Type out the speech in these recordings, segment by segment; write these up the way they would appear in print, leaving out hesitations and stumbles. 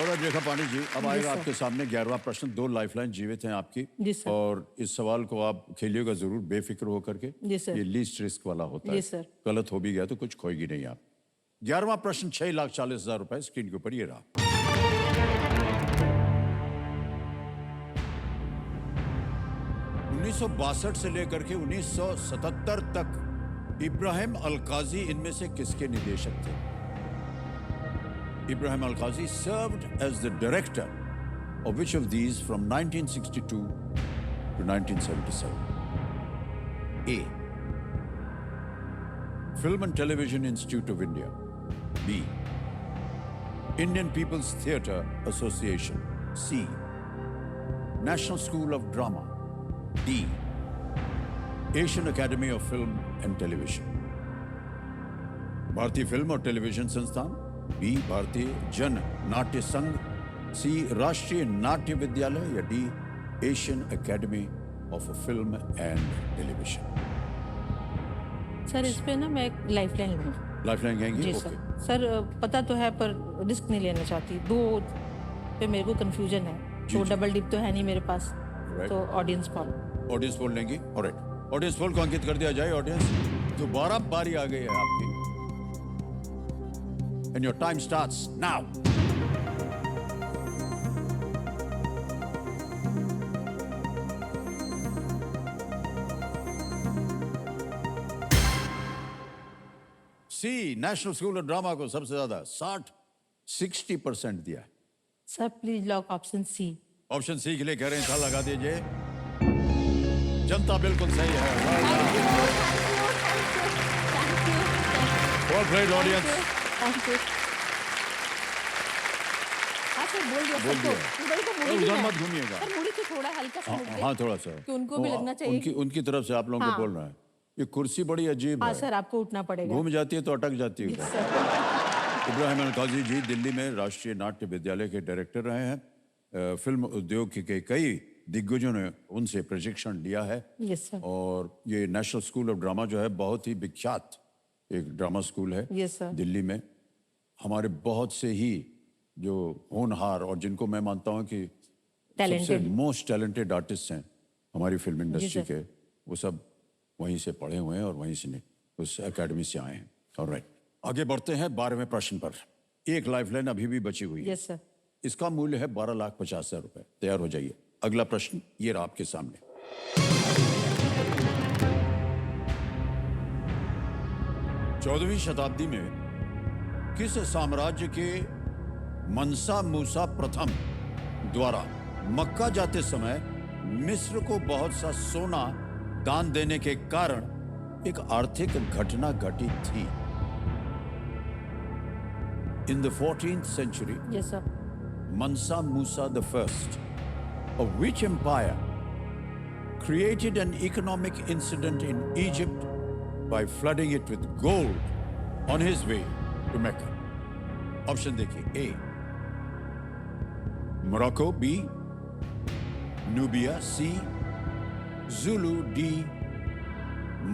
और रेखा पांडे जी, अब जी आएगा सर। आपके सामने 11वां प्रश्न। 2 लाइफलाइन जीवित हैं आपकी। जी सर। और इस सवाल को आप खेलिएगा जरूर बेफिक्र होकर के। जी सर। ये लीस्ट रिस्क वाला होता जी है। सर। गलत हो भी गया तो कुछ खोएगी नहीं आप। 11वां प्रश्न 6,40,000 रुपए स्क्रीन के ऊपर ये रहा। उन्नीस से लेकर के 1977 तक इब्राहिम अल-काजी इनमें से किसके निदेशक थे? Ibrahim Al-Qazi served as the director of which of these from 1962 to 1977? A. Film and Television Institute of India. B. Indian People's Theatre Association. C. National School of Drama. D. Asian Academy of Film and Television. भारतीय film और television संस्थान, B भारतीय जन नाट्य संघ, सी राष्ट्रीय नाट्य विद्यालय या D Asian academy of film and television. Sir इस पे ना मैं एक लाइफलाइन लूँगी। लाइफलाइन कहेंगी? जी सर। सर पता तो है पर रिस्क नहीं लेना चाहती। 2 पे मेरे को कंफ्यूजन है, तो डबल डिप तो है नहीं मेरे पास, तो ऑडियंस पोल। ऑडियंस पोल लेंगी? ऑलराइट, ऑडियंस पोल को अंकित कर दिया जाए। ऑडियंस दोबारा बारी आ गई है आपकी। And your time starts now. C National School of Drama को सबसे ज्यादा 60% दिया है। Sir please lock option C. Option C के लिए कह रहे हैं, था लगा दीजिए। जनता बिल्कुल सही है। Well played, audience. Thank you. हाँ सर बोल दिया बोल सबको। दिया। उधर को मुड़ी उधर नहीं मत है। घूमिएगा। सर मुड़ी से थोड़ा हल्का सा मुड़ दे। हाँ थोड़ा सा कि उनको भी लगना चाहिए उनकी तरफ से आप लोगों को हाँ। बोलना है। ये कुर्सी बड़ी अजीब हाँ है, सर आपको उठना पड़ेगा। घूम जाती है तो अटक जाती है। इब्राहिम अल-काजी जी दिल्ली में राष्ट्रीय नाट्य विद्यालय के डायरेक्टर रहे हैं। फिल्म उद्योग के कई दिग्गजों ने उनसे प्रशिक्षण लिया है। Yes sir. और ये नेशनल स्कूल ऑफ ड्रामा जो है बहुत ही विख्यात एक ड्रामा स्कूल है यस सर। दिल्ली में। हमारे बहुत से ही जो होनहार और जिनको मैं मानता हूँ कि सबसे मोस्ट टैलेंटेड आर्टिस्ट हैं हमारी फिल्म इंडस्ट्री के, वो सब वहीं से पढ़े हुए हैं और वहीं से उस एकेडमी से आए हैं। ऑलराइट, आगे बढ़ते हैं 12वें प्रश्न पर। एक लाइफलाइन अभी भी बची हुई है। Yes sir. इसका मूल्य है 12,50,000 रुपए। तैयार हो जाइए। अगला प्रश्न ये रहा आपके सामने। 14वीं शताब्दी में किस साम्राज्य के मनसा मूसा प्रथम द्वारा मक्का जाते समय मिस्र को बहुत सा सोना दान देने के कारण एक आर्थिक घटना घटी थी? In the 14th century, yes sir. Mansa Musa I of which empire created an economic incident in Egypt by flooding it with gold on his way to Mecca? Option देखिए। A. Morocco, B. Nubia, C. Zulu, D.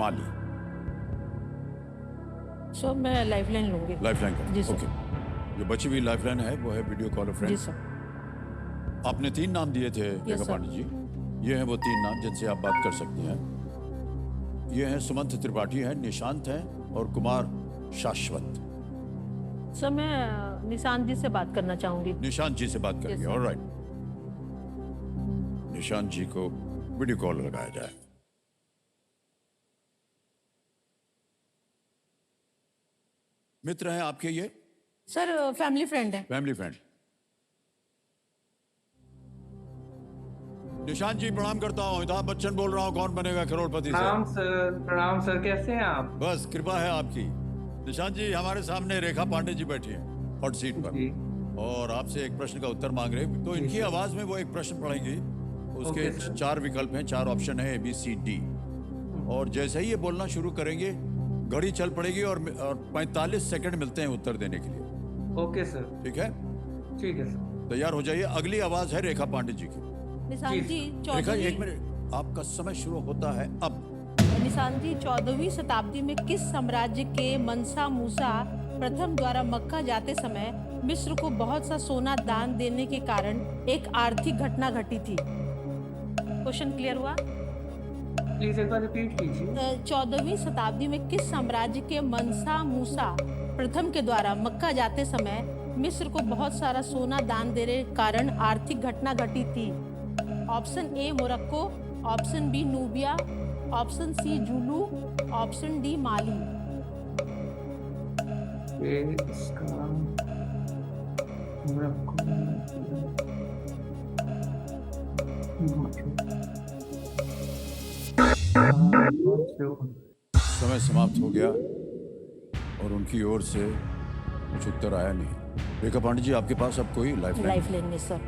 Mali। सो मैं lifeline लूंगी। Lifeline का जी sir. Okay. जो बची हुई lifeline है वो है वीडियो कॉल जी फ्रेंड। सर। आपने 3 नाम दिए थे रेखा सर। पांडे जी। ये हैं वो 3 नाम जिनसे आप बात कर सकती हैं। ये हैं सुमंत त्रिपाठी हैं, निशांत हैं और कुमार शाश्वत। सर मैं निशांत जी से बात करना चाहूंगी। निशांत जी से बात करेंगे। Yes, sir. Alright, Nishant ji को वीडियो कॉल लगाया जाए। मित्र हैं आपके ये? सर फैमिली फ्रेंड है। Family friend. निशांत जी प्रणाम करता हूँ। अमिताभ बच्चन बोल रहा हूँ, कौन बनेगा करोड़पति से। प्रणाम सर, कैसे हैं आप? बस कृपा है आपकी। निशांत जी हमारे सामने रेखा पांडे जी बैठी हैं हॉट सीट पर जी। और आपसे एक प्रश्न का उत्तर मांग रहे हैं। तो इनकी आवाज में वो एक प्रश्न पढ़ेंगी। उसके ओके, सर। 4 विकल्प हैं, 4 ऑप्शन है, A, B, C, D। और जैसे ही ये बोलना शुरू करेंगे घड़ी चल पड़ेगी और 45 सेकंड मिलते हैं उत्तर देने के लिए। Okay sir. ठीक है? ठीक है सर। तैयार हो जाइए। अगली आवाज है रेखा पांडे जी की। निशांत जी रेखा 1 मिनट, आपका समय शुरू होता है अब। निशान जी, 14वीं शताब्दी में किस साम्राज्य के मनसा मूसा प्रथम द्वारा मक्का जाते समय मिस्र को बहुत सा सोना दान देने के कारण एक आर्थिक घटना घटी थी? क्वेश्चन क्लियर हुआ? प्लीज एक बार रिपीट कीजिए। 14वीं शताब्दी में किस साम्राज्य के मनसा मूसा प्रथम के द्वारा मक्का जाते समय मिस्र को बहुत सारा सोना दान देने के कारण आर्थिक घटना घटी थी? Option A Morocco, option B Nubia, option C Zulu, option D Mali. इसका समय समाप्त हो गया और उनकी ओर से कुछ उत्तर आया नहीं। रेखा पांडे जी, आपके पास अब कोई लाइफ लाइफलाइन में सर।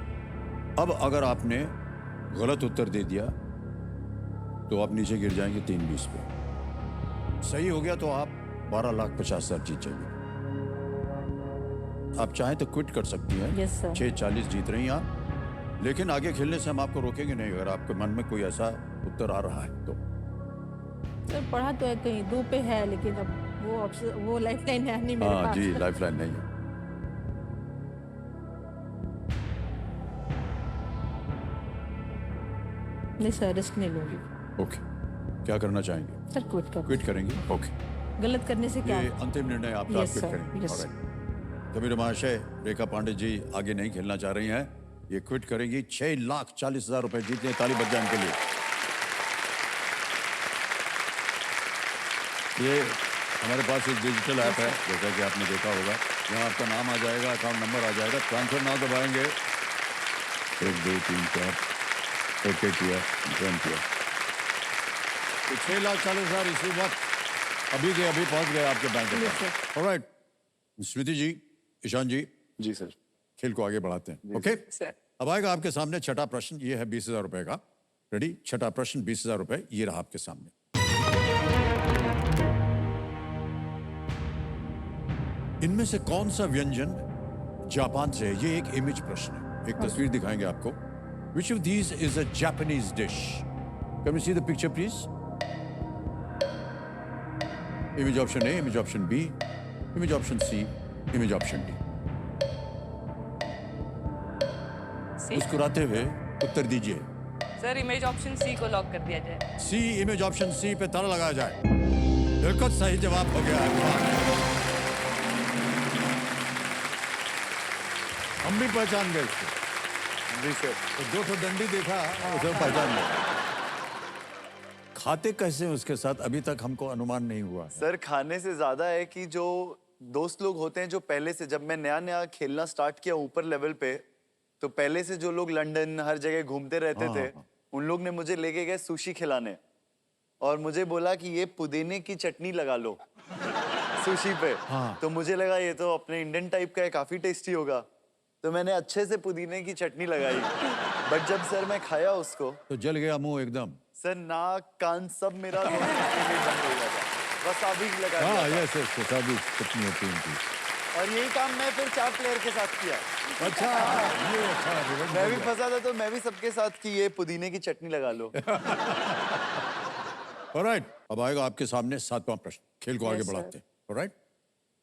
अब अगर आपने गलत उत्तर दे दिया तो आप नीचे गिर जाएंगे 320 पे। सही हो गया तो आप 12,50,000 जीत जाएंगे। आप चाहें तो क्विट कर सकती हैं। Yes sir. 6:40 जीत रही हैं आप, लेकिन आगे खेलने से हम आपको रोकेंगे नहीं अगर आपके मन में कोई ऐसा उत्तर आ रहा है तो। सर पढ़ा तो है कहीं 2 पे है, लेकिन अब वो ऑप्शन वो लाइफलाइन है नहीं मेरे हाँ पास। जी, लाइफलाइन नहीं है। नहीं सर, रिस्क नहीं लूंगी। ओके, क्या करना चाहेंगे? सर क्विट कर। क्विट करेंगे? ओके, गलत करने से क्या? ये अंतिम निर्णय आपका। Yes, quit sir. करेंगे? Yes. Alright. कबीर महाशय, रेखा पांडे जी आगे नहीं खेलना चाह रही हैं, ये क्विट करेंगी। 6,40,000 रुपए जीतने, ताली बज जाए इनके लिए। ये हमारे पास एक डिजिटल ऐप है, जैसा कि आपने देखा होगा। यहाँ आपका नाम आ जाएगा, अकाउंट नंबर आ जाएगा, ट्रांसफर नाउ दबाएंगे। 1 2 3 4 ओके किया, डन किया। तो 6,40,000 इसी वक्त अभी के अभी पहुंच गए आपके बैंक में। ऑलराइट, स्मृति जी, ईशान जी, जी सर। खेल को आगे बढ़ाते हैं। ओके, अब आएगा आपके सामने छठा प्रश्न। ये है 20,000 रुपए का। रेडी? छठा प्रश्न 20,000 रुपए, ये रहा आपके सामने। इनमें से कौन सा व्यंजन जापान से है? ये एक इमेज प्रश्न है, एक तस्वीर दिखाएंगे आपको। Which of these is a Japanese dish? Can we see the picture, please? Image option A, image option B, image option C, image option D. मुस्कुराते हुए उत्तर दीजिए। सर इमेज ऑप्शन सी को लॉक कर दिया जाए। सी, इमेज ऑप्शन सी पे ताला लगाया जाए। बिल्कुल सही जवाब हो गया है। हम भी पहचान गए इसको। जी सर। तो 2 डंडी देखा, उसे पहचान गए। खाते कैसे हैं उसके साथ अभी तक हमको अनुमान नहीं हुआ। सर खाने से ज्यादा है कि जो दोस्त लोग होते हैं जो पहले से, जब मैं नया नया खेलना स्टार्ट किया ऊपर लेवल पे, तो पहले से जो लोग लंदन हर जगह घूमते रहते थे, उन लोग ने मुझे लेके गए सुशी खिलाने और मुझे बोला कि ये पुदीने की चटनी लगा लो सुशी पे। तो मुझे लगा ये तो अपने इंडियन टाइप का है, काफी टेस्टी होगा, तो मैंने अच्छे से पुदीने की चटनी लगाई। बट जब सर मैं खाया उसको तो जल गया मुंह एकदम। सर नाक कान सब मेरा बंद हो गया था, बस अभी लगा दिया था। यस यस, सभी चटनी होती है इनकी। और यही काम मैं फिर 4 प्लेयर के साथ किया। अच्छा, ये अच्छा। मैं भी फंसा था तो मैं भी सबके साथ की ये पुदीने की चटनी लगा लो। ऑलराइट, अब आएगा आपके सामने 7वां प्रश्न। खेल को आगे बढ़ाते हैं। ऑलराइट,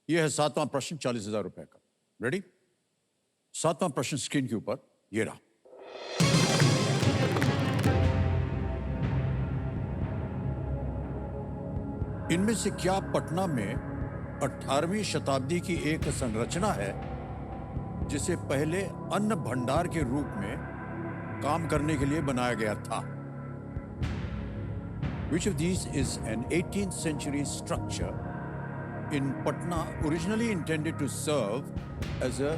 ये है 7वां प्रश्न 40,000 रुपए का। रेडी? 7वां प्रश्न स्क्रीन के ऊपर ये रहा। इनमें से क्या पटना में 18वीं शताब्दी की एक संरचना है जिसे पहले अन्न भंडार के रूप में काम करने के लिए बनाया गया था? Which of these is an 18th century structure in Patna originally intended to serve as a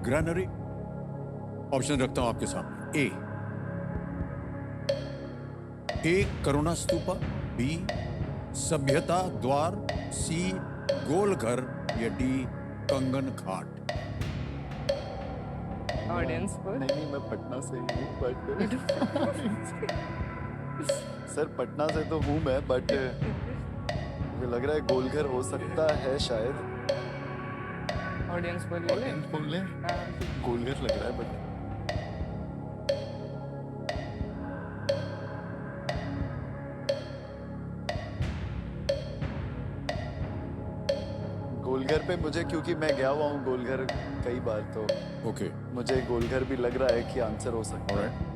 granary? Option रखता हूं आपके सामने। ए करुणा स्तूपा, बी सभ्यता द्वार, सी गोलघर या डी कंगन घाट। ऑडियंस पर नहीं मैं पटना से ही हूँ, बट सर पटना से तो हूँ मैं, बट मुझे लग रहा है गोलघर हो सकता है शायद। ऑडियंस पर बोल ले, गोलघर लग रहा है बट गोलघर पे मुझे, क्योंकि मैं गया हुआ हूँ गोलघर कई बार, तो ओके मुझे गोलघर भी लग रहा है कि आंसर हो सकता है। ऑलराइट।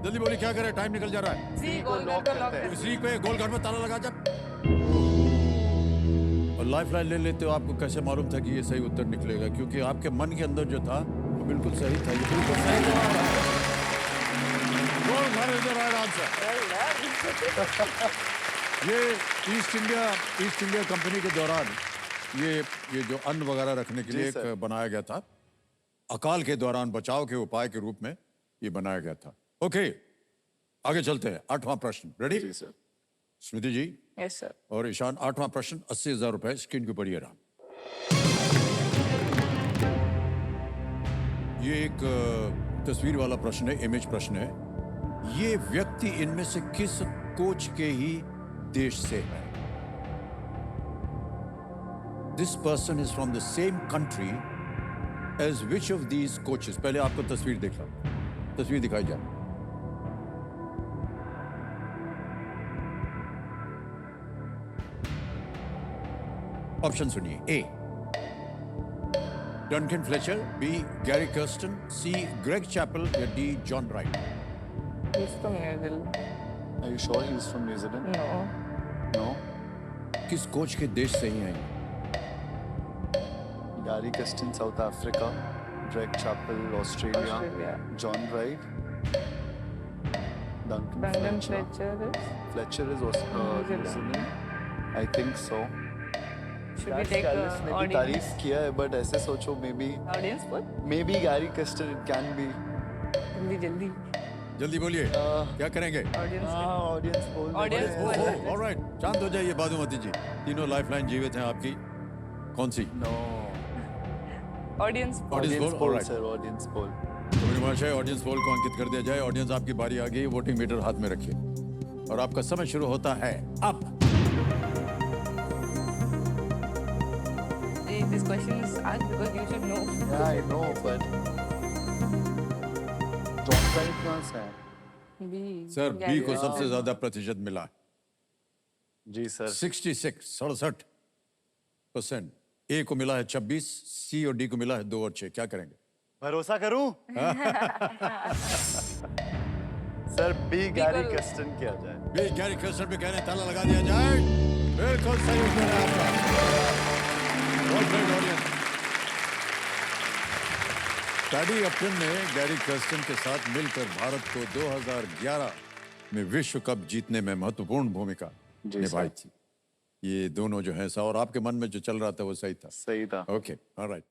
जल्दी बोलिए क्या करें, टाइम निकल जा रहा है। सी को गोलघर lock को लॉक करते हैं। कर इसी पे गोलघर में ताला लगा जब और लाइफ लाइन ले लेते हो, आपको कैसे मालूम था कि ये सही उत्तर निकलेगा? क्योंकि आपके मन के अंदर जो था वो बिल्कुल सही था। ये बिल्कुल सही जवाब है। Golghar is the right answer. ये ईस्ट इंडिया कंपनी के दौरान ये जो अन्न वगैरह रखने के जी लिए सर। एक बनाया गया था। अकाल के दौरान बचाव के उपाय के रूप में ये बनाया गया था। ओके, आगे चलते हैं। 8वां प्रश्न, रेडी? जी सर। स्मृति जी यस सर। और ईशान, 8वां प्रश्न 80,000 रुपए स्क्रीन के ऊपर ये रहा। ये एक तस्वीर वाला प्रश्न है, इमेज प्रश्न है। ये व्यक्ति इनमें से किस कोच के ही देश से है? This person is from the same country as which of these coaches? पहले आपको तस्वीर देखा, तस्वीर दिखाई जाए। ऑप्शन सुनिए। A Duncan Fletcher, B Gary Kirsten, C Greg Chappell या D John Wright. He's from New Zealand. Are you sure he's from New Zealand? No. No. किस कोच के देश से ही हैं? Gary Custon, South Africa. Greg Chappell, Australia. Australia. John Wright. Duncan Brendan Fletcher. Fletcher is. Fletcher is New New Zealand. Zealand. I think so. Should we take Dallas ने भी audience? तारीफ किया है, but ऐसे सोचो Audience poll? maybe Gary Custon it can be. जल्दी जल्दी। जल्दी बोलिए, क्या करेंगे? Audience poll. Audience poll. Audience में poll. बड़े- ऑलराइट, शांत हो जाइए बादुमती जी। तीनों लाइफलाइन जीवित हैं आपकी। कौन सी? No. Audience poll. Audience poll, poll alright. sir, audience poll. तो महाशय, ऑडियंस पोल को अंकित कर दिया जाए। ऑडियंस, आपकी बारी आ गई। वोटिंग मीटर हाथ में रखिए और आपका समय शुरू होता है अब। This question is asked because you should know. Yeah, I know, but John Wright कहाँ से है? B. सर, बी Gary को सबसे Custon. ज्यादा प्रतिशत मिला, जी सर। 66% ए को मिला है 26, सी और डी को मिला है 2 और 6। क्या करेंगे? भरोसा करूं? सर बी गैरी को- कस्टन किया जाए। बी गैरी कर्स्टन पे कहने ताला लगा दिया जाए। बिल्कुल सही उत्तर है आपका। Well played, audience. पैडी अपटन ने गैरी कर्स्टन के साथ मिलकर भारत को 2011 में विश्व कप जीतने में महत्वपूर्ण भूमिका जी निभाई थी। ये दोनों जो हैं, और आपके मन में जो चल रहा था वो सही था। सही था। Okay, alright.